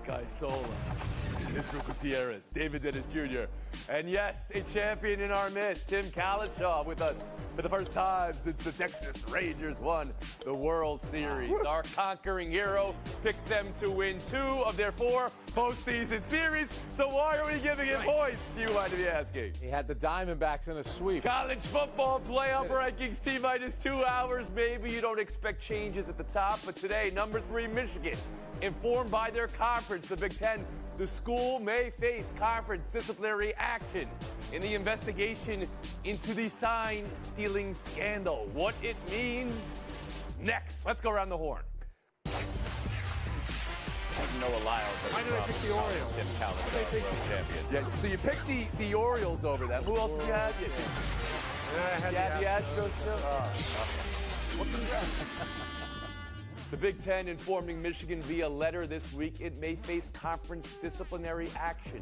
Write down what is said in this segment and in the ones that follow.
Frank Isola, Mr. Gutierrez, David Dennis Jr., and yes, a champion in our midst, Tim Kalishaw, with us for the first time since the Texas Rangers won the World Series. Our conquering hero picked them to win 2 of their 4 postseason series, so why are we giving it points, you might be asking? He had the Diamondbacks in a sweep. College football playoff rankings, T-minus 2 hours. Maybe you don't expect changes at the top, but today, number 3, Michigan. Informed by their conference, the Big Ten, the school may face conference disciplinary action in the investigation into the sign-stealing scandal. What it means next. Let's go around the horn. Noah Lyles. Why did I pick the Orioles? Tim Kalishaw, world champion. Yeah, so you picked the Orioles over them. Who else did you have? You had the Astros too? Well, congrats. The Big Ten informing Michigan via letter this week it may face conference disciplinary action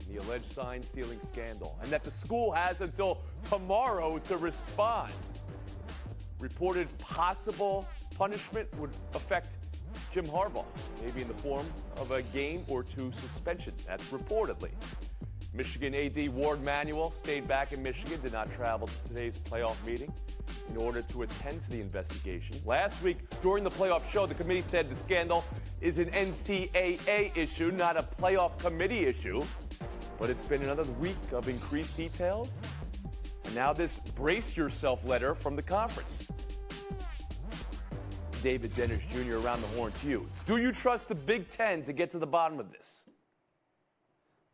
in the alleged sign-stealing scandal, and that the school has until tomorrow to respond. Reported possible punishment would affect Jim Harbaugh, maybe in the form of a game or 2 suspension. That's reportedly. Michigan AD Ward Manuel stayed back in Michigan, did not travel to today's playoff meeting in order to attend to the investigation. Last week, during the playoff show, the committee said the scandal is an NCAA issue, not a playoff committee issue. But it's been another week of increased details. And now this brace yourself letter from the conference. David Dennis Jr. around the horn to you. Do you trust the Big Ten to get to the bottom of this?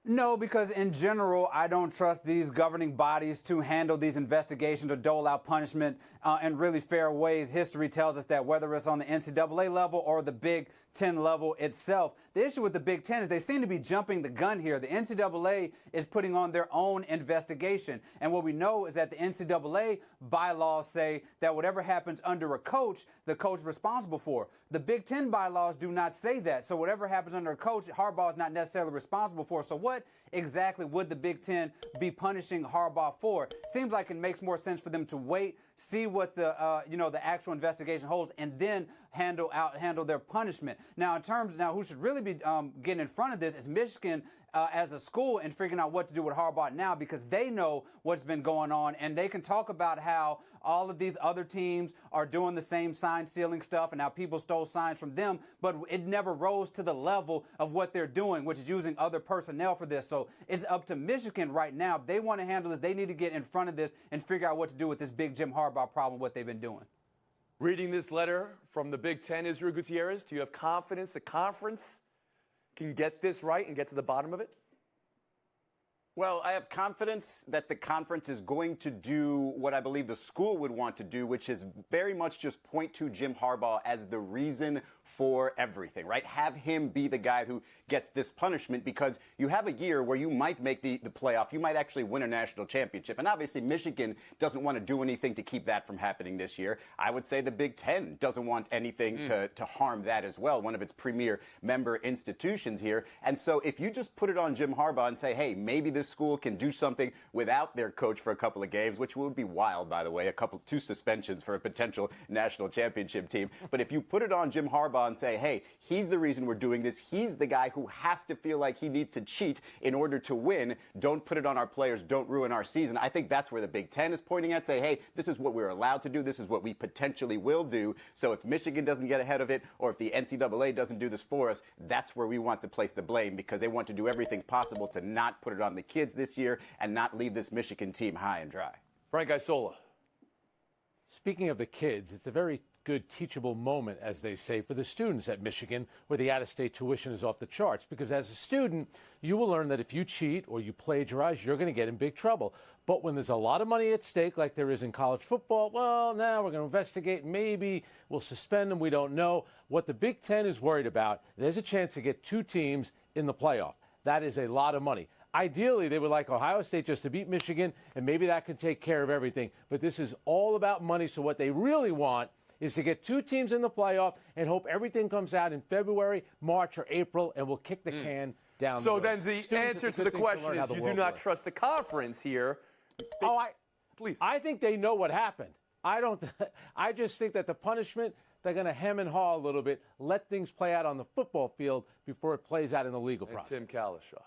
No, because in general, I don't trust these governing bodies to handle these investigations or dole out punishment in really fair ways. History tells us that whether it's on the NCAA level or the Big Ten level itself, the issue with the Big Ten is they seem to be jumping the gun here. The NCAA is putting on their own investigation. And what we know is that the NCAA bylaws say that whatever happens under a coach, the coach is responsible for. The Big Ten bylaws do not say that. So whatever happens under a coach, Harbaugh is not necessarily responsible for. So what exactly would the Big Ten be punishing Harbaugh for? Seems like it makes more sense for them to wait, see what the the actual investigation holds, and then handle their punishment. Now, in terms who should really be getting in front of this is Michigan as a school and figuring out what to do with Harbaugh now, because they know what's been going on and they can talk about how all of these other teams are doing the same sign-stealing stuff and how people stole signs from them, but it never rose to the level of what they're doing, which is using other personnel for this. So it's up to Michigan right now. If they want to handle this, they need to get in front of this and figure out what to do with this big Jim Harbaugh problem, what they've been doing. Reading this letter from the Big Ten, Israel Gutierrez, do you have confidence the conference can get this right and get to the bottom of it? Well, I have confidence that the conference is going to do what I believe the school would want to do, which is very much just point to Jim Harbaugh as the reason for everything, right? Have him be the guy who gets this punishment, because you have a year where you might make the playoff. You might actually win a national championship. And obviously, Michigan doesn't want to do anything to keep that from happening this year. I would say the Big Ten doesn't want anything to harm that as well, one of its premier member institutions here. And so if you just put it on Jim Harbaugh and say, hey, maybe this school can do something without their coach for a couple of games, which would be wild, by the way, 2 suspensions for a potential national championship team. But if you put it on Jim Harbaugh and say, hey, he's the reason we're doing this, he's the guy who has to feel like he needs to cheat in order to win, don't put it on our players, don't ruin our season. I think that's where the Big Ten is pointing at, say, hey, this is what we're allowed to do, this is what we potentially will do. So if Michigan doesn't get ahead of it, or if the NCAA doesn't do this for us, that's where we want to place the blame, because they want to do everything possible to not put it on the kids this year and not leave this Michigan team high and dry. Frank Isola. Speaking of the kids, it's a very good teachable moment, as they say, for the students at Michigan, where the out-of-state tuition is off the charts. Because as a student, you will learn that if you cheat or you plagiarize, you're going to get in big trouble. But when there's a lot of money at stake, like there is in college football, well, now we're going to investigate. Maybe we'll suspend them. We don't know. What the Big Ten is worried about, there's a chance to get 2 teams in the playoff. That is a lot of money. Ideally, they would like Ohio State just to beat Michigan, and maybe that could take care of everything. But this is all about money, so what they really want is to get 2 teams in the playoff and hope everything comes out in February, March, or April, and we'll kick the can down the road. So then the answer to the question is you do not trust the conference here. Please. I think they know what happened. I just think that the punishment they're going to hem and haw a little bit, let things play out on the football field before it plays out in the legal process. Tim Kalishaw.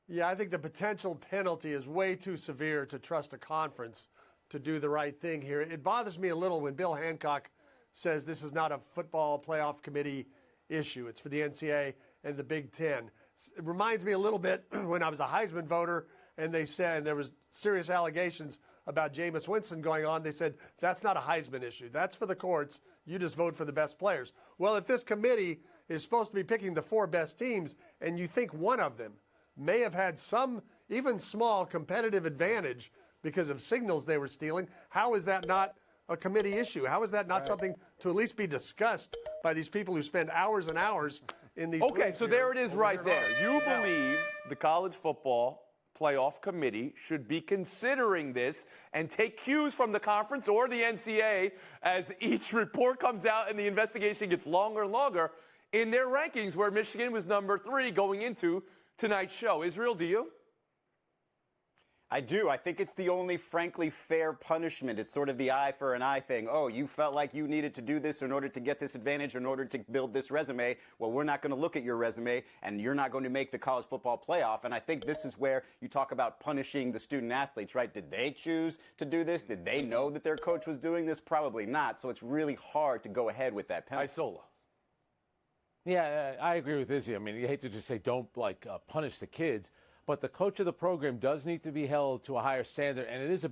Yeah, I think the potential penalty is way too severe to trust a conference to do the right thing here. It bothers me a little when Bill Hancock says this is not a football playoff committee issue. It's for the NCAA and the Big Ten. It reminds me a little bit when I was a Heisman voter and they said there was serious allegations about Jameis Winston going on. They said, that's not a Heisman issue. That's for the courts. You just vote for the best players. Well, if this committee is supposed to be picking the 4 best teams and you think one of them may have had some even small competitive advantage because of signals they were stealing, how is that not a committee issue? How is that not something to at least be discussed by these people who spend hours and hours in these Okay, rooms so here there it is right there. You Now, believe the college football playoff committee should be considering this and take cues from the conference or the NCAA as each report comes out and the investigation gets longer and longer in their rankings, where Michigan was number 3 going into tonight's show. Israel, do you? I do. I think it's the only, frankly, fair punishment. It's sort of the eye for an eye thing. Oh, you felt like you needed to do this in order to get this advantage, in order to build this resume. Well, we're not going to look at your resume, and you're not going to make the college football playoff. And I think this is where you talk about punishing the student athletes, right? Did they choose to do this? Did they know that their coach was doing this? Probably not. So it's really hard to go ahead with that penalty. Isola. Yeah, I agree with Izzy. I mean, you hate to just say don't punish the kids, but the coach of the program does need to be held to a higher standard. And it's a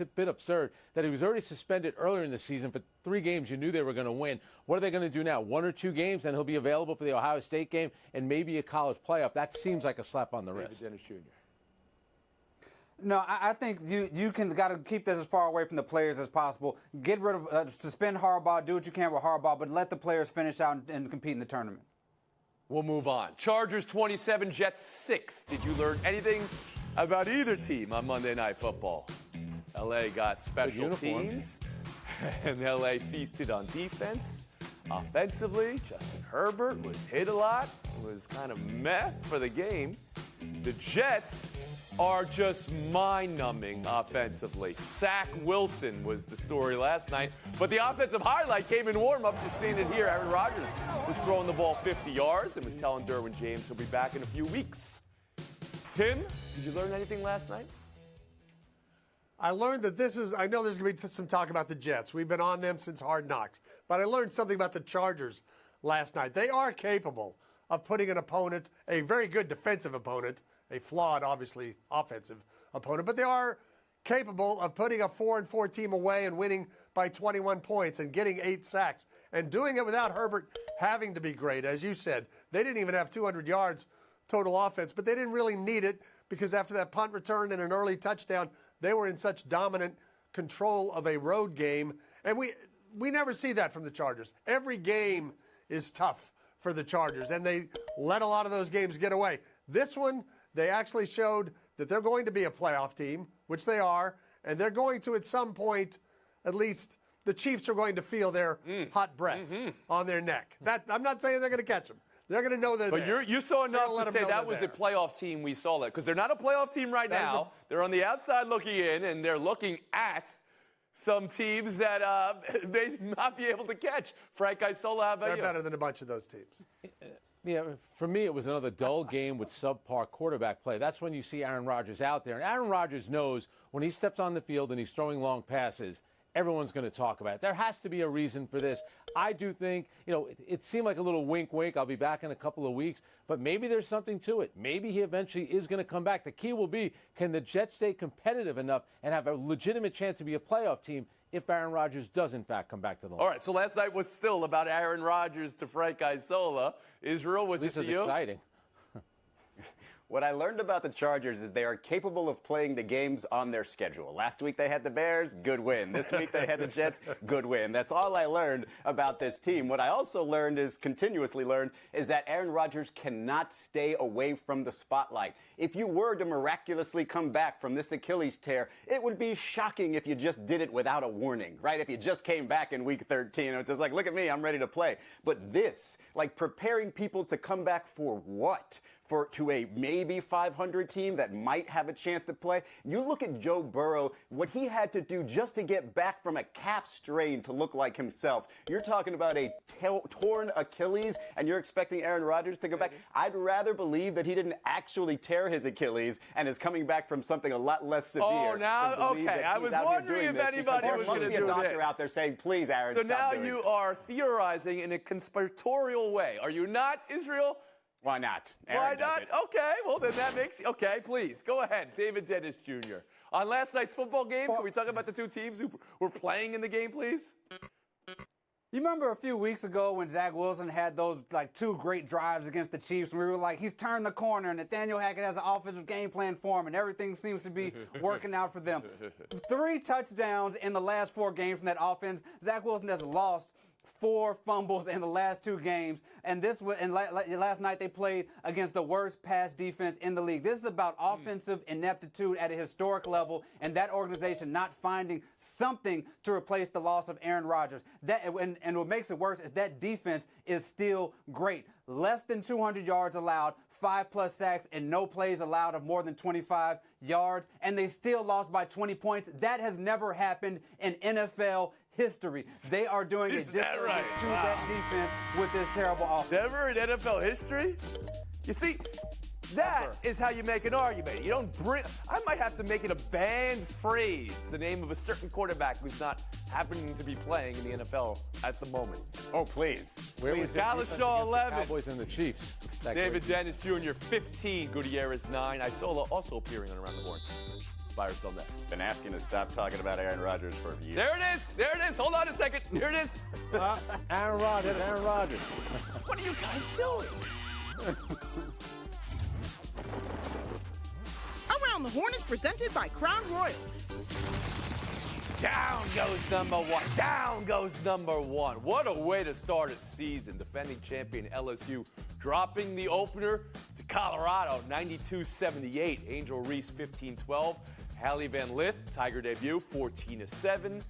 bit absurd that he was already suspended earlier in the season for 3 games you knew they were going to win. What are they going to do now? 1 or 2 games, and he'll be available for the Ohio State game and maybe a college playoff. That seems like a slap on the wrist. Dennis Jr. No, I think you got to keep this as far away from the players as possible. Get rid of, suspend Harbaugh, do what you can with Harbaugh, but let the players finish out and compete in the tournament. We'll move on. Chargers 27, Jets 6. Did you learn anything about either team on Monday Night Football? LA got special teams, and LA feasted on defense. Offensively, Justin Herbert was hit a lot. It was kind of meh for the game. The Jets are just mind-numbing offensively. Zach Wilson was the story last night, but the offensive highlight came in warm-ups. You're seeing it here. Aaron Rodgers was throwing the ball 50 yards and was telling Derwin James he'll be back in a few weeks. Tim, did you learn anything last night? I learned that I know there's going to be some talk about the Jets. We've been on them since Hard Knocks. But I learned something about the Chargers last night. They are capable of putting an opponent, a very good defensive opponent, a flawed, obviously, offensive opponent, but they are capable of putting a 4-4 team away and winning by 21 points and getting 8 sacks and doing it without Herbert having to be great. As you said, they didn't even have 200 yards total offense, but they didn't really need it because after that punt return and an early touchdown, they were in such dominant control of a road game. And we never see that from the Chargers. Every game is tough for the Chargers, and they let a lot of those games get away. This one, they actually showed that they're going to be a playoff team, which they are, and they're going to, at some point, at least the Chiefs are going to feel their hot breath on their neck. I'm not saying they're going to catch them. They're going to know they're there. But you saw enough to say that was a playoff team. We saw that because they're not a playoff team right now. They're on the outside looking in, and they're looking at some teams that may not be able to catch. Frank Isola, how about you? They're better than a bunch of those teams. Yeah, for me, it was another dull game with subpar quarterback play. That's when you see Aaron Rodgers out there. And Aaron Rodgers knows when he steps on the field and he's throwing long passes, everyone's going to talk about it. There has to be a reason for this. I do think, it seemed like a little wink, I'll be back in a couple of weeks, but maybe there's something to it. Maybe he eventually is going to come back. The key will be, can the Jets stay competitive enough and have a legitimate chance to be a playoff team if Aaron Rodgers does, in fact, come back to the line? All right, so last night was still about Aaron Rodgers to Frank Isola. Israel, was it to you? Exciting. What I learned about the Chargers is they are capable of playing the games on their schedule. Last week they had the Bears, good win. This week they had the Jets, good win. That's all I learned about this team. What I also continuously learned, is that Aaron Rodgers cannot stay away from the spotlight. If you were to miraculously come back from this Achilles tear, it would be shocking if you just did it without a warning, right? If you just came back in week 13, it's just like, look at me, I'm ready to play. But this, like preparing people to come back for what? to a maybe 500 team that might have a chance to play. You look at Joe Burrow, what he had to do just to get back from a calf strain to look like himself. You're talking about a torn Achilles, and you're expecting Aaron Rodgers to go back. I'd rather believe that he didn't actually tear his Achilles and is coming back from something a lot less severe. Oh, now, okay. I was wondering if anybody was going to do this. There must be a doctor out there saying, please, Aaron, so stop now doing you this. are theorizing in a conspiratorial way. Are you not, Israel? Why not? Why not? Okay, well, then that makes... Okay, please, go ahead. David Dennis Jr. On last night's football game, can we talk about the two teams who were playing in the game, please? You remember a few weeks ago when Zach Wilson had those like 2 great drives against the Chiefs, and we were like, he's turned the corner, and Nathaniel Hackett has an offensive game plan for him, and everything seems to be working out for them. 3 touchdowns in the last 4 games from that offense. Zach Wilson has lost 4 fumbles in the last 2 games, and last night they played against the worst pass defense in the league. This is about offensive ineptitude at a historic level, and that organization not finding something to replace the loss of Aaron Rodgers. And what makes it worse is that defense is still great. Less than 200 yards allowed, 5+ sacks, and no plays allowed of more than 25 yards, and they still lost by 20 points. That has never happened in NFL history. They are doing a disservice to that defense with this terrible offense. Never in NFL history? You see, that is how you make an argument. You don't bring... I might have to make it a banned phrase, the name of a certain quarterback who's not happening to be playing in the NFL at the moment. Oh, please. Where was Dallas the Shaw, defense against 11. the Cowboys and the Chiefs? David Dennis Jr., 15. Gutierrez, 9. Isola also appearing on Around the Horn. Buyers still next. Been asking to stop talking about Aaron Rodgers for years. There it is. There it is. Hold on a second. Here it is. Aaron Rodgers. What are you guys doing? Around the Horn is presented by Crown Royal. Down goes number 1. Down goes number 1. What a way to start a season. Defending champion LSU dropping the opener to Colorado, 92-78. Angel Reese, 15-12. Hallie Van Lith, Tiger debut, 14-7.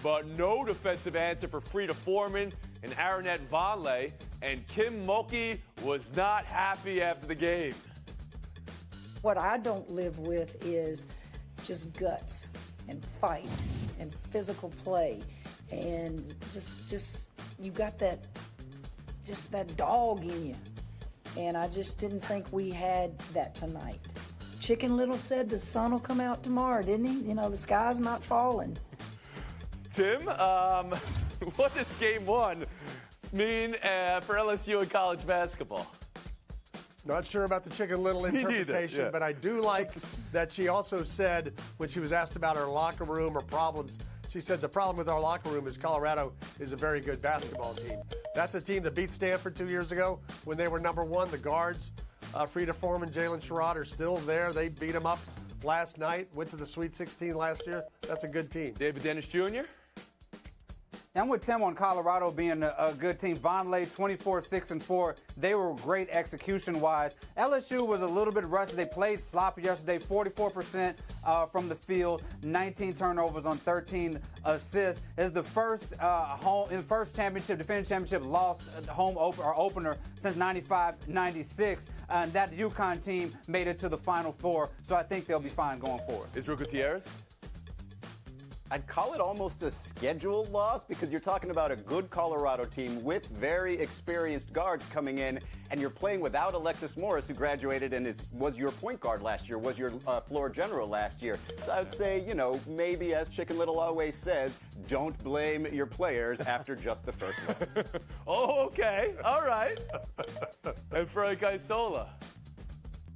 But no defensive answer for Frida Foreman and Aronette Vonleh. And Kim Mulkey was not happy after the game. What I don't live with is just guts and fight and physical play, and just you got that dog in you, and I just didn't think we had that tonight. Chicken Little said the sun will come out tomorrow, didn't he? You know, the sky's not falling. Tim, what does game 1 mean for LSU in college basketball? Not sure about the Chicken Little interpretation, yeah. but I do like that she also said, when she was asked about her locker room or problems, she said the problem with our locker room is Colorado is a very good basketball team. That's a team that beat Stanford 2 years ago when they were number 1. The guards, Frida Foreman, Jalen Sherrod, are still there. They beat them up last night, went to the Sweet 16 last year. That's a good team. David Dennis Jr.? I'm with Tim on Colorado being a good team. Vonleh, 24-6-4. They were great execution-wise. LSU was a little bit rusty. They played sloppy yesterday, 44% from the field, 19 turnovers on 13 assists. It's the first defending championship lost opener since 95-96. And that UConn team made it to the Final Four, so I think they'll be fine going forward. Israel Gutierrez? I'd call it almost a scheduled loss because you're talking about a good Colorado team with very experienced guards coming in, and you're playing without Alexis Morris, who graduated and was your point guard last year, was your floor general last year. So I would say, maybe as Chicken Little always says, don't blame your players after just the first one. Oh, okay. All right. And Frank Isola?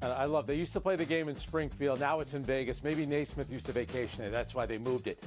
I love. They used to play the game in Springfield. Now it's in Vegas. Maybe Naismith used to vacation there. That's why they moved it.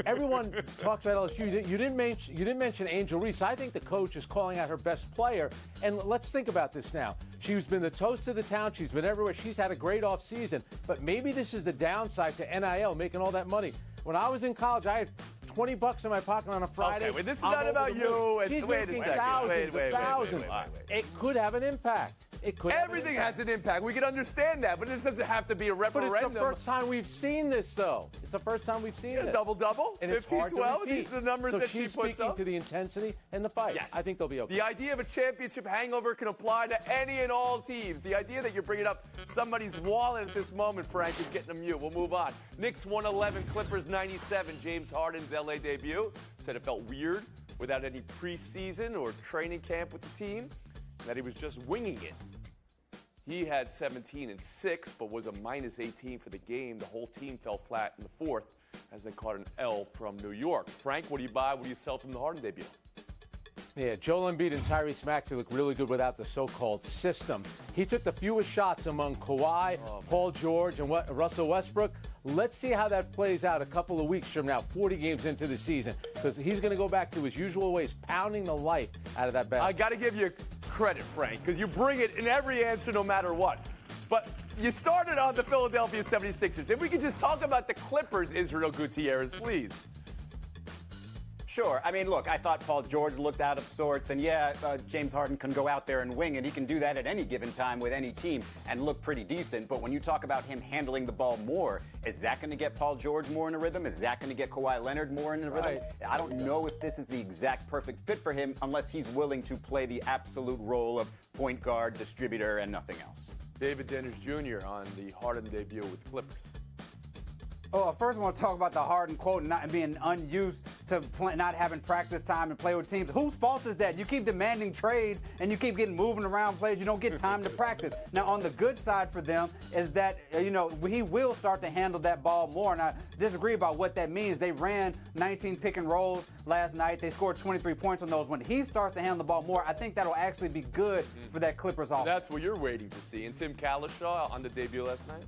Everyone talks about LSU. You didn't mention Angel Reese. I think the coach is calling out her best player. And let's think about this now. She's been the toast of the town. She's been everywhere. She's had a great offseason. But maybe this is the downside to NIL, making all that money. When I was in college, I had $20 in my pocket on a Friday. Okay, this is not about you. She's wait a making second. thousands. Wait. It could have an impact. It could have an Everything impact. has an impact. We can understand that, but this doesn't have to be a But referendum. it's the first time we've seen this, though. It's the first time we've seen this. Double-double, And it's hard to 15-12. repeat. These are the numbers so that she she's puts speaking up. to the intensity and the fight. Yes. I think they'll be okay. The idea of a championship hangover can apply to any and all teams. The idea that you're bringing up somebody's wallet at this moment, Frank, is getting a mute. We'll move on. Knicks 111, Clippers 97. James Harden's LA debut said it felt weird without any preseason or training camp with the team, and that he was just winging it. He had 17 and 6, but was a minus 18 for the game. The whole team fell flat in the fourth as they caught an L from New York. Frank, what do you buy? What do you sell from the Harden debut? Yeah, Joel Embiid and Tyrese Maxey look really good without the so-called system. He took the fewest shots among Kawhi, Paul George, and Russell Westbrook. Let's see how that plays out a couple of weeks from now, 40 games into the season, because he's going to go back to his usual ways, pounding the life out of that basket. I got to give you credit, Frank, because you bring it in every answer no matter what. But you started on the Philadelphia 76ers. If we could just talk about the Clippers, Israel Gutierrez, please. Sure. I mean, look, I thought Paul George looked out of sorts, and James Harden can go out there and wing, and he can do that at any given time with any team and look pretty decent. But when you talk about him handling the ball more, is that going to get Paul George more in a rhythm? Is that going to get Kawhi Leonard more in a rhythm? I don't know if this is the exact perfect fit for him unless he's willing to play the absolute role of point guard, distributor, and nothing else. David Dennis Jr. on the Harden debut with Clippers. Oh, first I want to talk about the Harden quote and being unused to not having practice time and play with teams. Whose fault is that? You keep demanding trades and you keep getting moving around players. You don't get time to practice. Now, on the good side for them is that, he will start to handle that ball more. And I disagree about what that means. They ran 19 pick and rolls last night. They scored 23 points on those. When he starts to handle the ball more, I think that'll actually be good for that Clippers offense. That's what you're waiting to see. And Tim Kalishaw on the debut last night?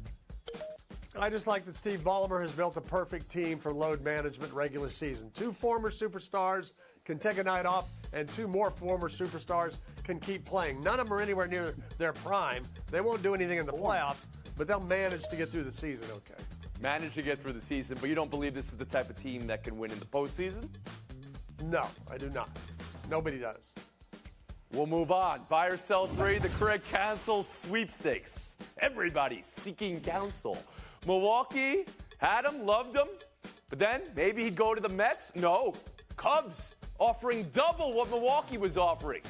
I just like that Steve Ballmer has built a perfect team for load management regular season. 2 former superstars can take a night off, and 2 more former superstars can keep playing. None of them are anywhere near their prime. They won't do anything in the playoffs, but they'll manage to get through the season okay. Managed to get through the season, but you don't believe this is the type of team that can win in the postseason? No, I do not. Nobody does. We'll move on. Buy or sell 3, the Craig Counsell sweepstakes. Everybody seeking counsel. Milwaukee had him, loved him, but then maybe he'd go to the Mets? No. Cubs offering double what Milwaukee was offering.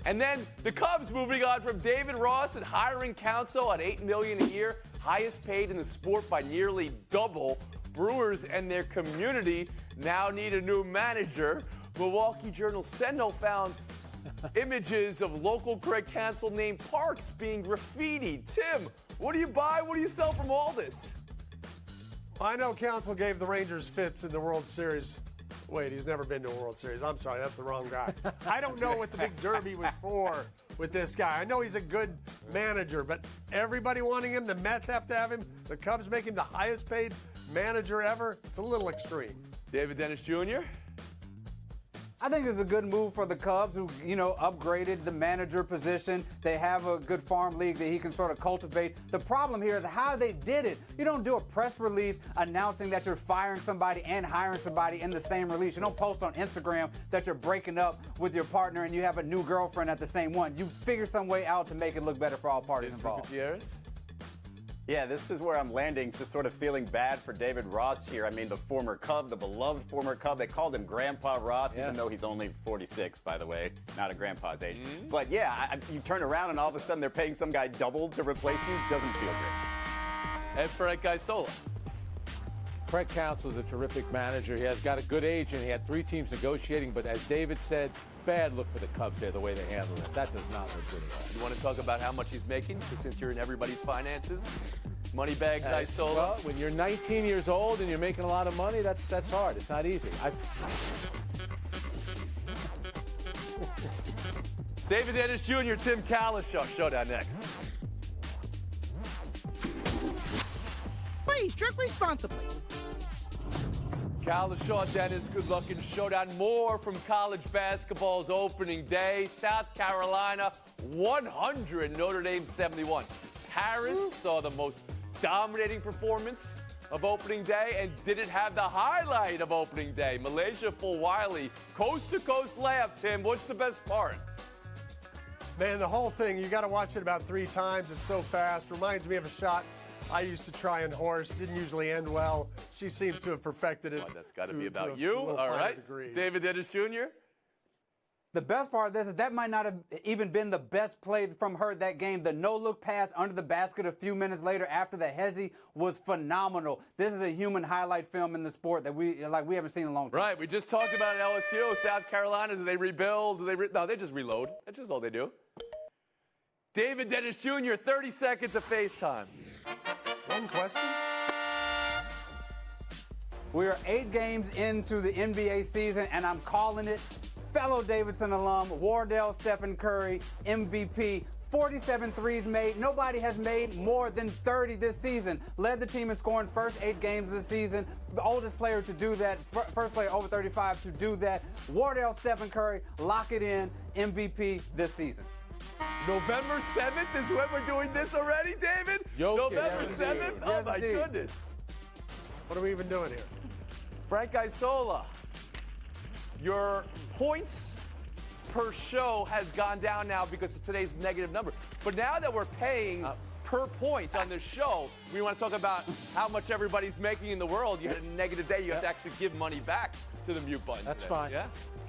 And then the Cubs moving on from David Ross and hiring Counsell at $8 million a year, highest paid in the sport by nearly double. Brewers and their community now need a new manager. Milwaukee Journal Sentinel found images of local Craig Counsell named parks being graffitied. Tim, what do you buy? What do you sell from all this? I know Counsell gave the Rangers fits in the World Series. Wait, he's never been to a World Series. I'm sorry, that's the wrong guy. I don't know what the big derby was for with this guy. I know he's a good manager, but everybody wanting him, the Mets have to have him, the Cubs make him the highest paid manager ever. It's a little extreme. David Dennis Jr.? I think it's a good move for the Cubs who, upgraded the manager position. They have a good farm league that he can sort of cultivate. The problem here is how they did it. You don't do a press release announcing that you're firing somebody and hiring somebody in the same release. You don't post on Instagram that you're breaking up with your partner and you have a new girlfriend at the same one. You figure some way out to make it look better for all parties involved. Gutierrez? Yeah, this is where I'm landing, just sort of feeling bad for David Ross here. I mean, the former Cub, the beloved former Cub, they called him Grandpa Ross, even though he's only 46, by the way, not a grandpa's age. But yeah, you turn around and all of a sudden they're paying some guy double to replace you. Doesn't feel great. And Frank Isola. Craig Counsell is a terrific manager. He has got a good agent. He had 3 teams negotiating, but as David said, bad look for the Cubs there, the way they handled it. That does not look good at all. You want to talk about how much he's making, since you're in everybody's finances? Money bags, Isola? Well, when you're 19 years old and you're making a lot of money, that's hard. It's not easy. David Dennis Jr., Tim Kalishaw. Showdown next. Please drink responsibly. Kalishaw, Dennis, good luck in Showdown. More from college basketball's opening day. South Carolina, 100, Notre Dame, 71. Paris saw the most dominating performance of opening day and didn't have the highlight of opening day. Malaysia, full Wiley, coast-to-coast layup. Tim, what's the best part? Man, the whole thing, you got to watch it about 3 times. It's so fast. Reminds me of a shot I used to try in horse. Didn't usually end well. She seems to have perfected it. Well, that's got to be to about a you. little All finer right. degree. David Dennis Jr.? The best part of this is that might not have even been the best play from her that game. The no-look pass under the basket a few minutes later after the hezzy was phenomenal. This is a human highlight film in the sport that we haven't seen in a long time. Right. We just talked about LSU, South Carolina. Do they rebuild? No, they just reload. That's just all they do. David Dennis Jr., 30 seconds of FaceTime. One question? We are 8 games into the NBA season, and I'm calling it. Fellow Davidson alum, Wardell Stephen Curry, MVP, 47 threes made. Nobody has made more than 30 this season. Led the team in scoring first 8 games of the season. The oldest player to do that, first player over 35 to do that. Wardell Stephen Curry, lock it in, MVP this season. November 7th is when we're doing this already, David? Jokic. November Yes, 7th? indeed. Oh, Yes, my indeed. goodness. What are we even doing here? Frank Isola, your points per show has gone down now because of today's negative number. But now that we're paying per point on this show, we want to talk about how much everybody's making in the world. You had a negative day. You have to actually give money back to the mute button. That's today. fine. Yeah?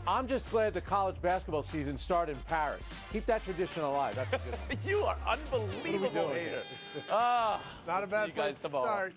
I'm just glad the college basketball season started in Paris. Keep that tradition alive. That's a good one. You are unbelievable doing hater. here? Ah, Not a see bad you guys place to tomorrow. start.